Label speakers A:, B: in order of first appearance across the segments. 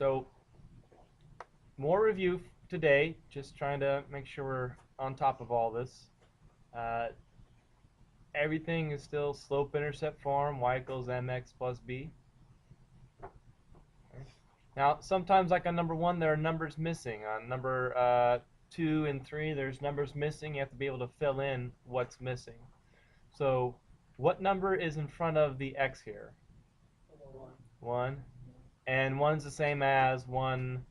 A: So more review today, just trying to make sure we're on top of all this. Uh, Everything is still slope-intercept form, y equals mx plus b. Now, sometimes like on number 1, there are numbers missing. On number 2 and 3, there's numbers missing. You have to be able to fill in what's missing. So what number is in front of the x here? 1. And 1's the same as 1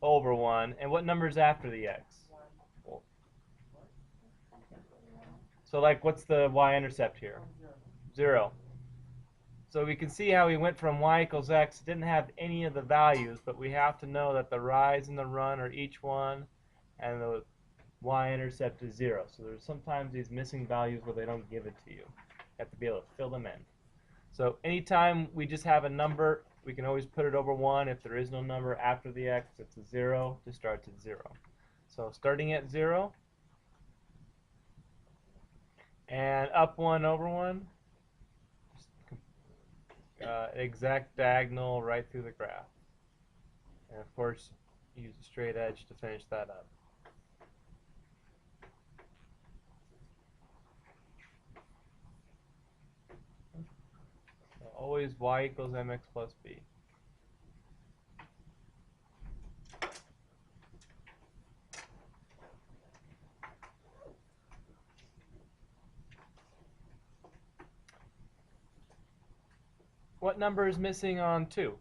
A: over 1. And what number is after the x? So like, what's the y-intercept here? 0. So we can see how we went from y equals x. It didn't have any of the values, but we have to know that the rise and the run are each 1, and the y-intercept is 0. So there's sometimes these missing values where they don't give it to you. You have to be able to fill them in. So anytime we just have a number, we can always put it over 1. If there is no number after the x, it's a 0. Just starts at 0. So starting at 0, and up 1 over 1, exact diagonal right through the graph. And of course, use a straight edge to finish that up. So always y equals mx plus b. What number is missing on 2?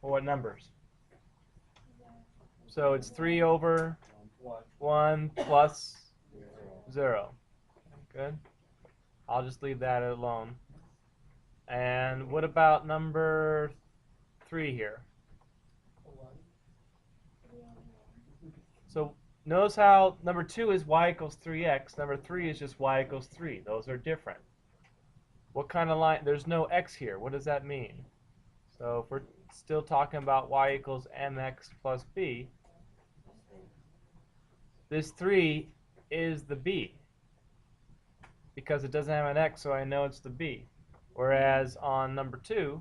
A: Or what numbers? So it's 3 over 1 plus 0. Good. I'll just leave that alone. And what about number 3 here? So notice how number 2 is y equals 3x. Number 3 is just y equals 3. Those are different. What kind of line? There's no x here. What does that mean? So if we're still talking about y equals mx plus b, this 3 is the b, because it doesn't have an x, so I know it's the b. Whereas on number 2,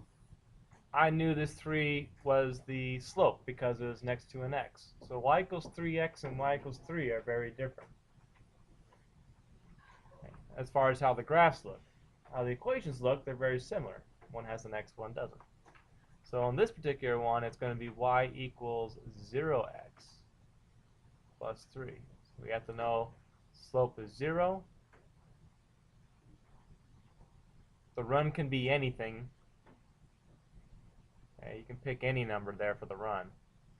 A: I knew this 3 was the slope because it was next to an x. So y equals 3x and y equals 3 are very different as far as how the graphs look. How the equations look, they're very similar. One has an x, one doesn't. So on this particular one, it's going to be y equals 0x plus 3. So we have to know slope is 0. The run can be anything. You can pick any number there for the run.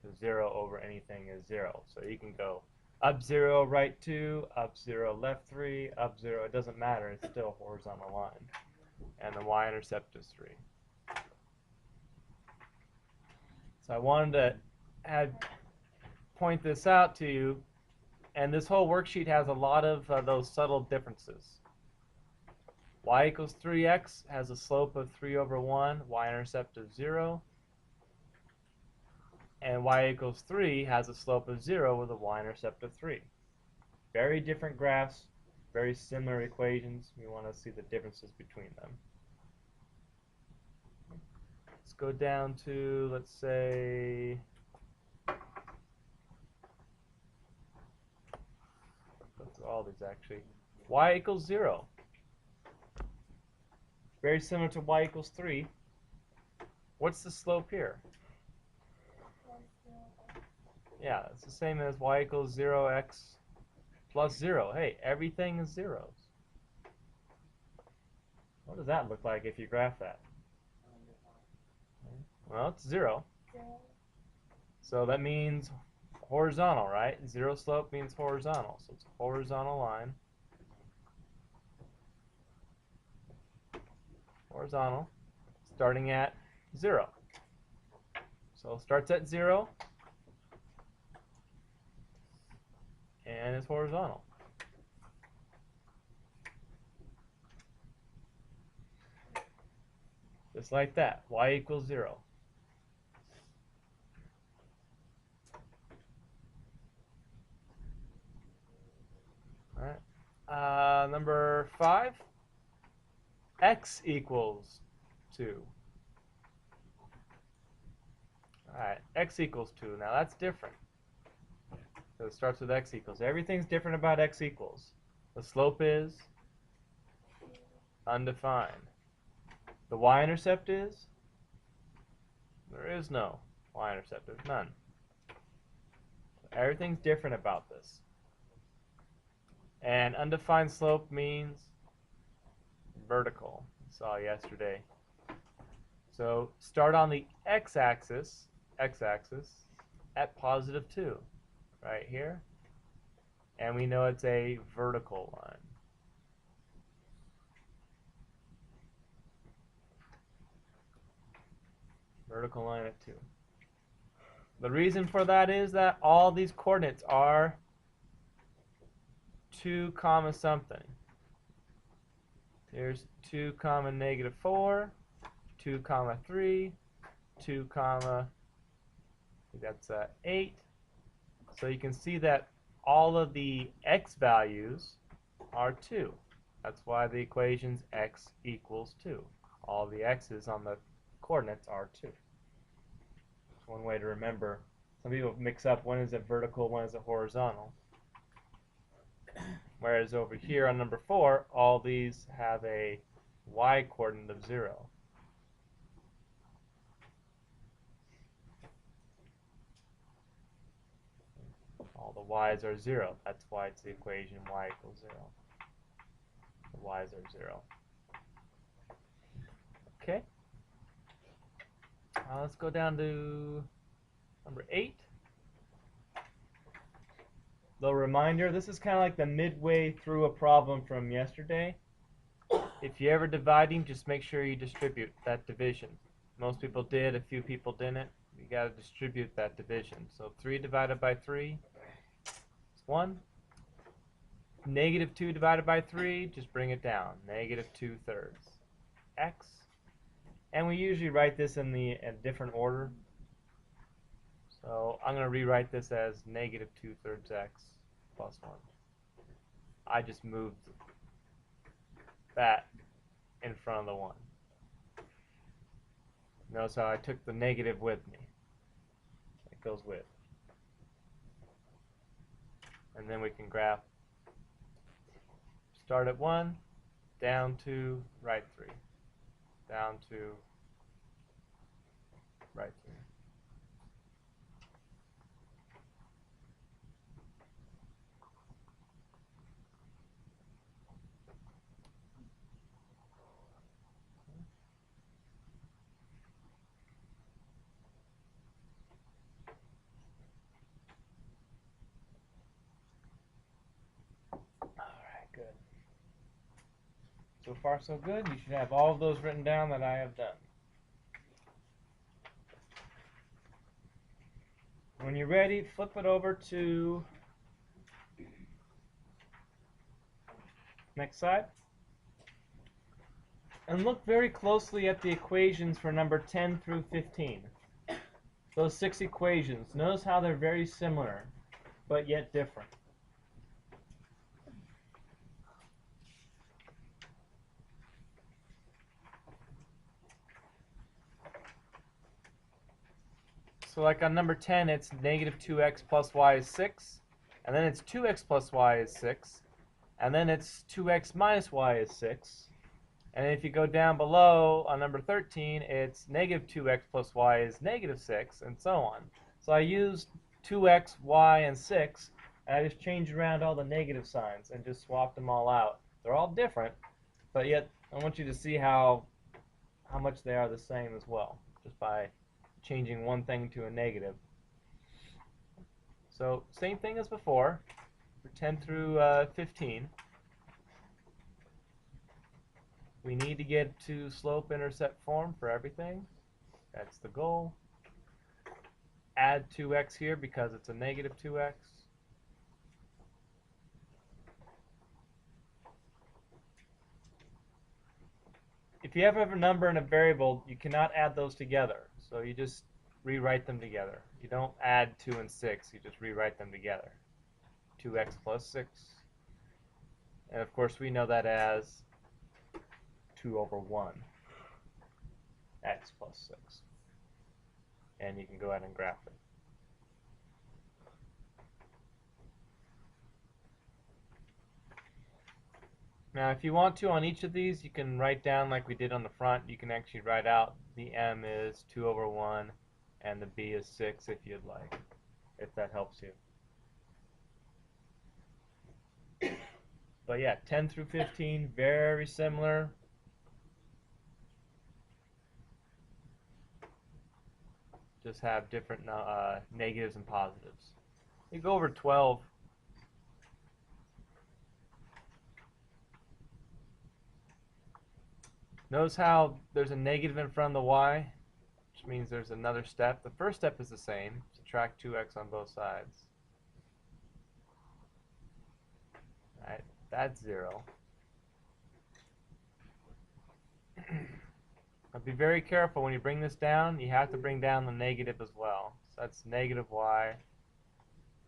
A: So 0 over anything is 0. So you can go up 0, right 2, up 0, left 3, up 0. It doesn't matter. It's still a horizontal line. And the y-intercept is 3. So I wanted to point this out to you. And this whole worksheet has a lot of those subtle differences. Y equals 3x has a slope of 3 over 1, y-intercept of 0. And y equals 3 has a slope of 0 with a y-intercept of 3. Very different graphs, very similar equations. We want to see the differences between them. Let's go down to, let's say, go through all these actually. Y equals 0. Very similar to y equals 3. What's the slope here? Yeah, it's the same as y equals 0x plus 0. Hey, everything is zeros. What does that look like if you graph that? Well, it's 0. So that means horizontal, right? 0 slope means horizontal. So it's a horizontal line. Horizontal, starting at 0. So it starts at 0. And it's horizontal. Just like that, y equals 0. All right. Number 5, x equals 2. Alright, x equals 2. Now that's different. So it starts with x equals. Everything's different about x equals. The slope is undefined. The y-intercept is? There is no y-intercept. There's none. So everything's different about this. And undefined slope means vertical. We saw yesterday. So start on the x-axis at positive 2, right here. And we know it's a vertical line. Vertical line at 2. The reason for that is that all these coordinates are 2 comma something. Here's 2 comma negative 4, 2 comma 3, 2 comma, that's 8. So you can see that all of the x values are 2. That's why the equation's x equals 2. All the x's on the coordinates are 2. That's one way to remember. Some people mix up when is it vertical, when is it horizontal. Whereas over here on number 4, all these have a y coordinate of 0. All the y's are 0. That's why it's the equation y equals 0. The y's are 0. Okay. Let's go down to number 8. The reminder, this is kind of like the midway through a problem from yesterday. If you're ever dividing, just make sure you distribute that division. Most people did, a few people didn't. You got to distribute that division. So 3 divided by 3 is 1. Negative 2 divided by 3, just bring it down. Negative 2/3 x. And we usually write this in a different order. So I'm going to rewrite this as negative 2/3 x plus 1. I just moved that in front of the 1. Notice how I took the negative with me. It goes with. And then we can graph. Start at 1, down to right 3. Down to right 3. Good. So far so good. You should have all of those written down that I have done. When you're ready, flip it over to next slide. And look very closely at the equations for number 10 through 15. Those 6 equations. Notice how they're very similar, but yet different. So like on number 10, it's negative 2x plus y is 6. And then it's 2x plus y is 6. And then it's 2x minus y is 6. And if you go down below on number 13, it's negative 2x plus y is negative 6, and so on. So I used 2x, y, and 6, and I just changed around all the negative signs and just swapped them all out. They're all different, but yet I want you to see how much they are the same as well, just by changing one thing to a negative. So same thing as before for 10 through 15. We need to get to slope-intercept form for everything. That's the goal. Add 2x here because it's a negative 2x. If you have a number and a variable, you cannot add those together. So you just rewrite them together. You don't add 2 and 6. You just rewrite them together. 2x plus 6. And of course we know that as 2 over 1. x plus 6. And you can go ahead and graph it. Now, if you want to, on each of these, you can write down like we did on the front. You can actually write out the m is 2 over 1 and the b is 6 if you'd like, if that helps you. But yeah, 10 through 15, very similar. Just have different negatives and positives. You go over 12. Notice how there's a negative in front of the y, which means there's another step. The first step is the same. Subtract 2x on both sides. All right, that's 0. Now be very careful when you bring this down. You have to bring down the negative as well. So that's negative y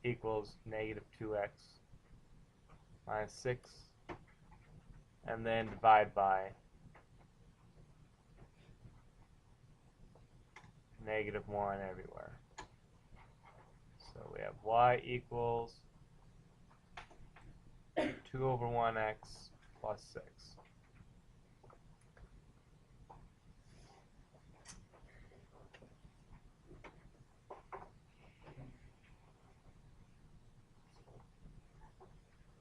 A: equals negative 2x minus 6, and then divide by negative 1 everywhere. So we have y equals 2 over 1x plus 6.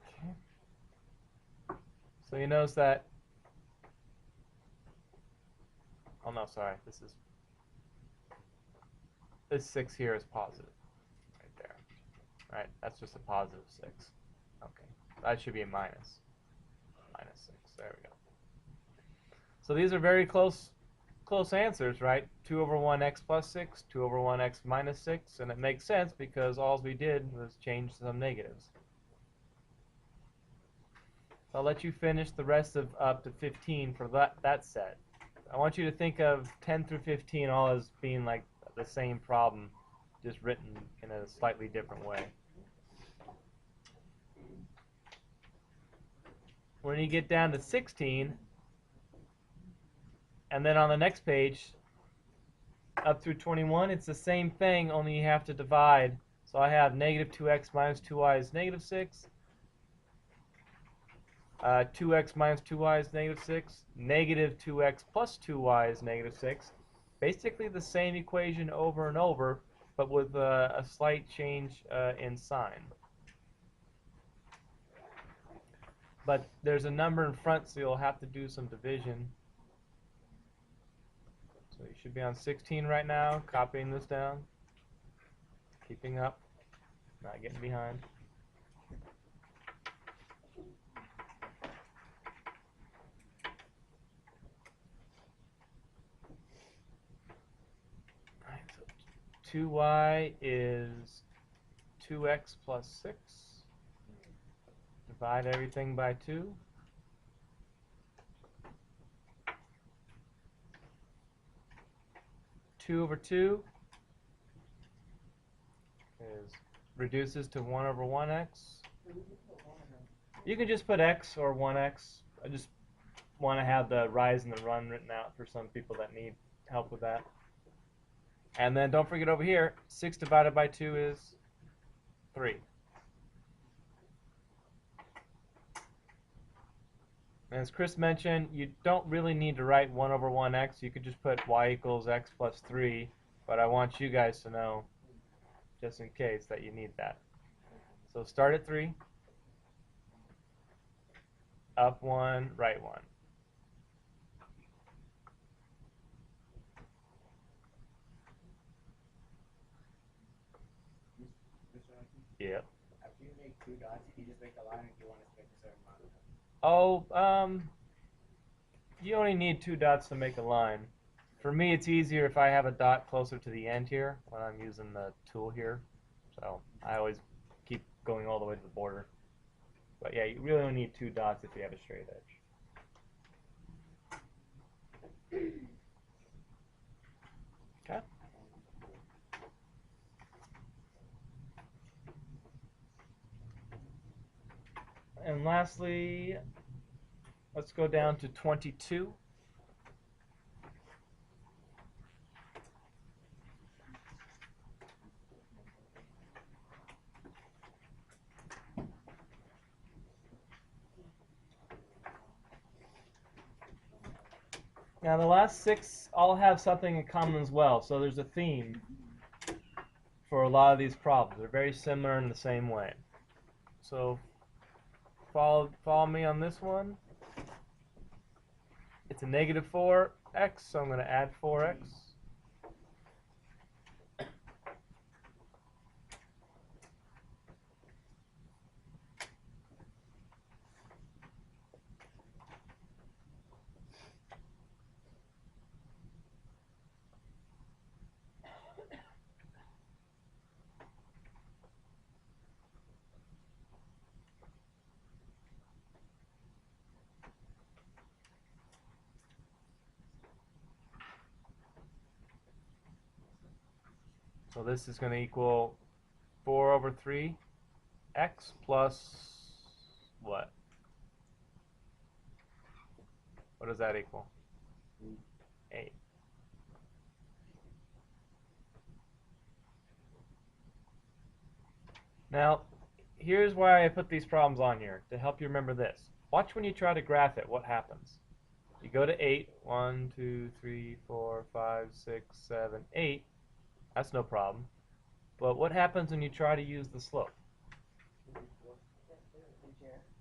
A: Okay. So you notice that, oh no, sorry, this 6 here is positive, right there. Right, that's just a positive 6. Okay, that should be a minus 6. There we go. So these are very close answers, right? 2 over 1x plus 6, 2 over 1x minus 6, and it makes sense because all we did was change some negatives. I'll let you finish the rest of up to 15 for that set. I want you to think of 10 through 15 all as being like the same problem, just written in a slightly different way. When you get down to 16, and then on the next page, up through 21, it's the same thing, only you have to divide. So I have negative 2x minus 2y is negative 6. 2x minus 2y is negative 6. Negative 2x plus 2y is negative 6. Basically the same equation over and over, but with a slight change in sign. But there's a number in front, so you'll have to do some division. So you should be on 16 right now, copying this down, keeping up, not getting behind. All right, so 2y is 2x plus 6. Divide everything by 2. Two over 2 reduces to 1 over 1x. You can just put x or 1x. I just want to have the rise and the run written out for some people that need help with that. And then don't forget over here, 6 divided by 2 is 3. And as Chris mentioned, you don't really need to write 1 over 1x. You could just put y equals x plus 3. But I want you guys to know, just in case, that you need that. So start at 3. Up 1, right 1. Yep.
B: After you make 2 dots, you just make a line if you want to make a certain amount of them.
A: Oh, you only need 2 dots to make a line. For me, it's easier if I have a dot closer to the end here when I'm using the tool here. So I always keep going all the way to the border. But yeah, you really only need 2 dots if you have a straight edge. Okay. And lastly, let's go down to 22. Now the last 6 all have something in common as well, so there's a theme for a lot of these problems. They're very similar in the same way. So follow me on this one. It's a negative 4x, so I'm going to add 4x. So this is going to equal 4 over 3x plus what? What does that equal? 8. Now, here's why I put these problems on here, to help you remember this. Watch when you try to graph it, what happens. You go to 8, 1, 2, 3, 4, 5, 6, 7, 8. That's no problem. But what happens when you try to use the slope?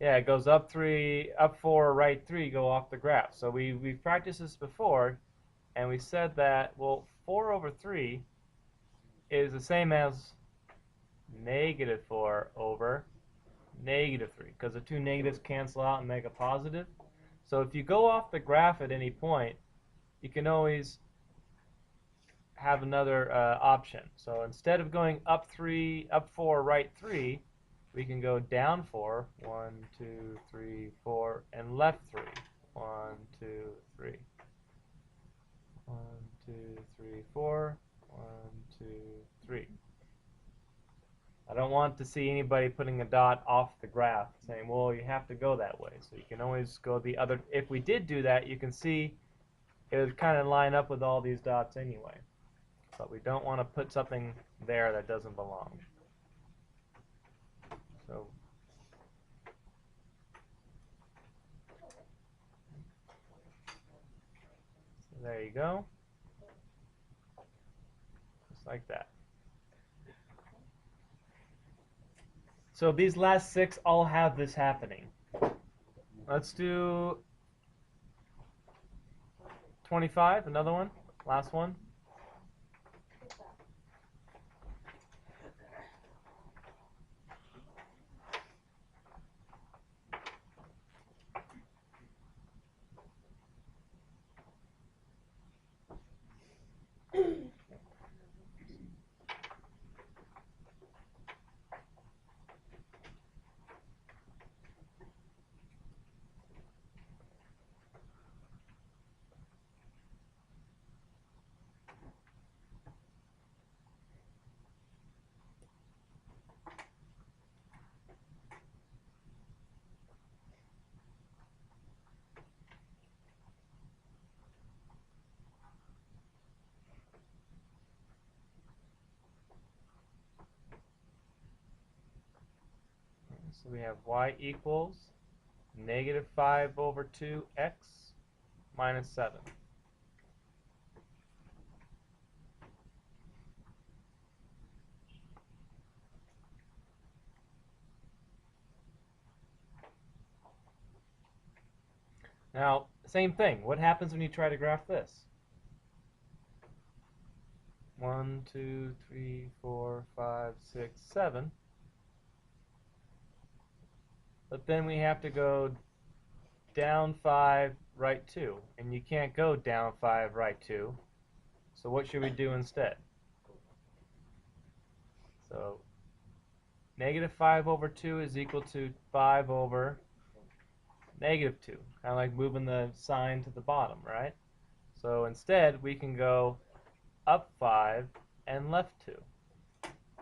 A: Yeah, it goes up 3, up 4, right 3, go off the graph. So we've practiced this before, and we said that, well, 4 over 3 is the same as negative 4 over negative 3, because the two negatives cancel out and make a positive. So if you go off the graph at any point, you can always have another option. So instead of going up 3, up 4, right 3, we can go down 4, 1, 2, 3, 4, and left 3, 1, 2, 3, 1, 2, 3, 4, 1, 2, 3. I don't want to see anybody putting a dot off the graph saying, well, you have to go that way. So you can always go the other. If we did do that, you can see it would kind of line up with all these dots anyway. But we don't want to put something there that doesn't belong. So there you go. Just like that. So these last 6 all have this happening. Let's do 25, another one, last one. So we have y equals negative 5 over 2x minus 7. Now, same thing. What happens when you try to graph this? 1, 2, 3, 4, 5, 6, 7. But then we have to go down 5, right 2. And you can't go down 5, right 2. So what should we do instead? So negative 5 over 2 is equal to 5 over negative 2. Kind of like moving the sign to the bottom, right? So instead, we can go up 5 and left 2.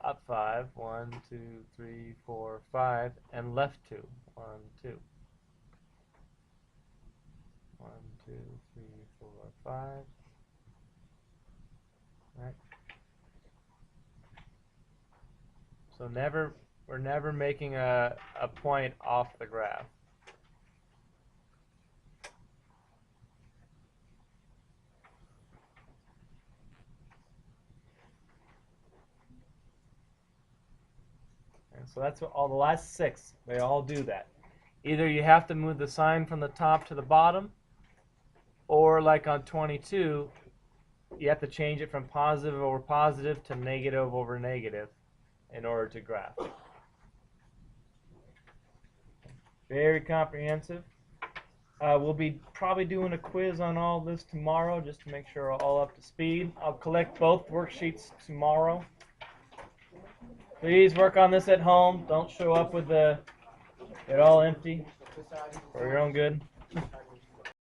A: Up 5, 1, 2, 3, 4, 5, and left 2, 1, 2. 1, 2, 3, 4, 5. Right. So we're never making a point off the graph. So that's what all the last 6, they all do that. Either you have to move the sign from the top to the bottom, or like on 22, you have to change it from positive over positive to negative over negative in order to graph. Very comprehensive. We'll be probably doing a quiz on all this tomorrow just to make sure we're all up to speed. I'll collect both worksheets tomorrow. Please work on this at home. Don't show up with it all empty for your own good.